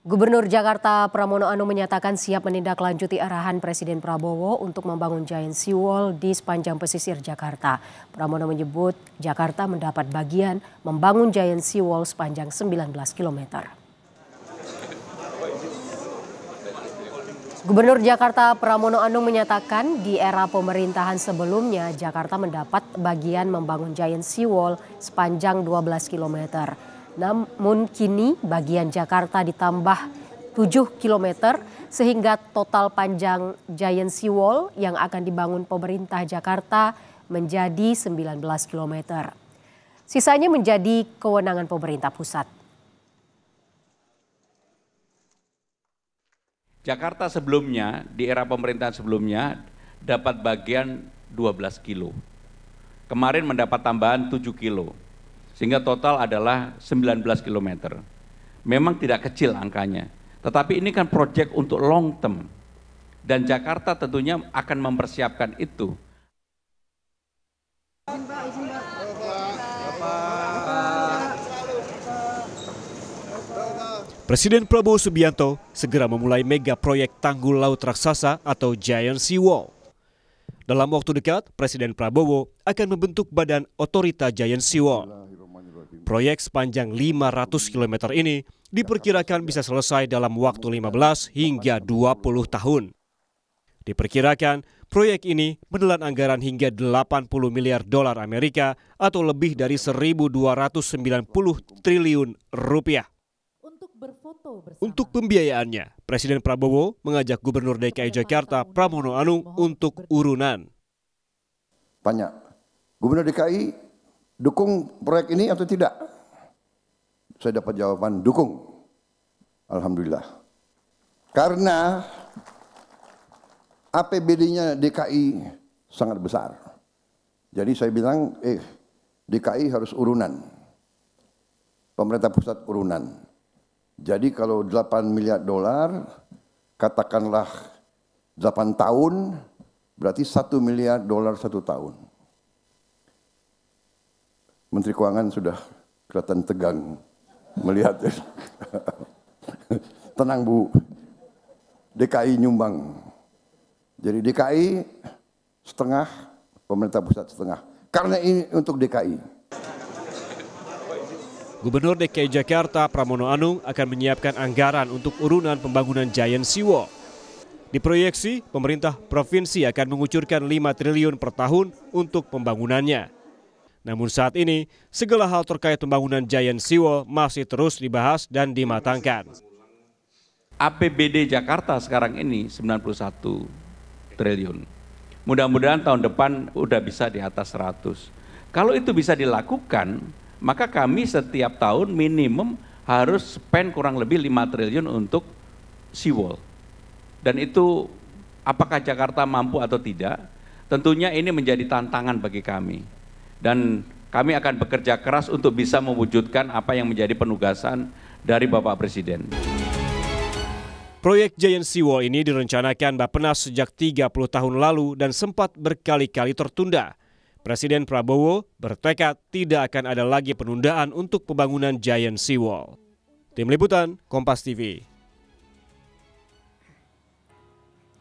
Gubernur Jakarta Pramono Anung menyatakan siap menindaklanjuti arahan Presiden Prabowo untuk membangun giant seawall di sepanjang pesisir Jakarta. Pramono menyebut Jakarta mendapat bagian membangun giant seawall sepanjang 19 km. Gubernur Jakarta Pramono Anung menyatakan di era pemerintahan sebelumnya Jakarta mendapat bagian membangun giant seawall sepanjang 12 km. Namun kini bagian Jakarta ditambah 7 km sehingga total panjang giant seawall yang akan dibangun pemerintah Jakarta menjadi 19 km. Sisanya menjadi kewenangan pemerintah pusat. Jakarta sebelumnya, di era pemerintahan sebelumnya, dapat bagian 12 kilo. Kemarin mendapat tambahan 7 kilo, sehingga total adalah 19 km. Memang tidak kecil angkanya, tetapi ini kan proyek untuk long term. Dan Jakarta tentunya akan mempersiapkan itu. Presiden Prabowo Subianto segera memulai mega proyek tanggul laut raksasa atau Giant Seawall. Dalam waktu dekat, Presiden Prabowo akan membentuk badan otorita Giant Seawall. Proyek sepanjang 500 km ini diperkirakan bisa selesai dalam waktu 15 hingga 20 tahun. Diperkirakan proyek ini menelan anggaran hingga 80 miliar dolar Amerika atau lebih dari 1.290 triliun rupiah. Untuk pembiayaannya, Presiden Prabowo mengajak Gubernur DKI Jakarta Pramono Anung untuk urunan. Tanya, Gubernur DKI dukung proyek ini atau tidak? Saya dapat jawaban dukung. Alhamdulillah. Karena APBD-nya DKI sangat besar. Jadi saya bilang, DKI harus urunan. Pemerintah pusat urunan. Jadi kalau 8 miliar dolar, katakanlah 8 tahun, berarti 1 miliar dolar 1 tahun. Menteri Keuangan sudah kelihatan tegang melihat. Tenang Bu, DKI nyumbang. Jadi DKI setengah, pemerintah pusat setengah. Karena ini untuk DKI. Gubernur DKI Jakarta Pramono Anung akan menyiapkan anggaran untuk urunan pembangunan Giant Seawall. Diproyeksi, pemerintah provinsi akan mengucurkan 5 triliun per tahun untuk pembangunannya. Namun saat ini, segala hal terkait pembangunan Giant Seawall masih terus dibahas dan dimatangkan. APBD Jakarta sekarang ini 91 triliun. Mudah-mudahan tahun depan udah bisa di atas 100. Kalau itu bisa dilakukan, maka kami setiap tahun minimum harus spend kurang lebih 5 triliun untuk seawall. Dan itu apakah Jakarta mampu atau tidak? Tentunya ini menjadi tantangan bagi kami. Dan kami akan bekerja keras untuk bisa mewujudkan apa yang menjadi penugasan dari Bapak Presiden. Proyek Giant Seawall ini direncanakan Bappenas sejak 30 tahun lalu dan sempat berkali-kali tertunda. Presiden Prabowo bertekad tidak akan ada lagi penundaan untuk pembangunan Giant Seawall. Tim Liputan, Kompas TV.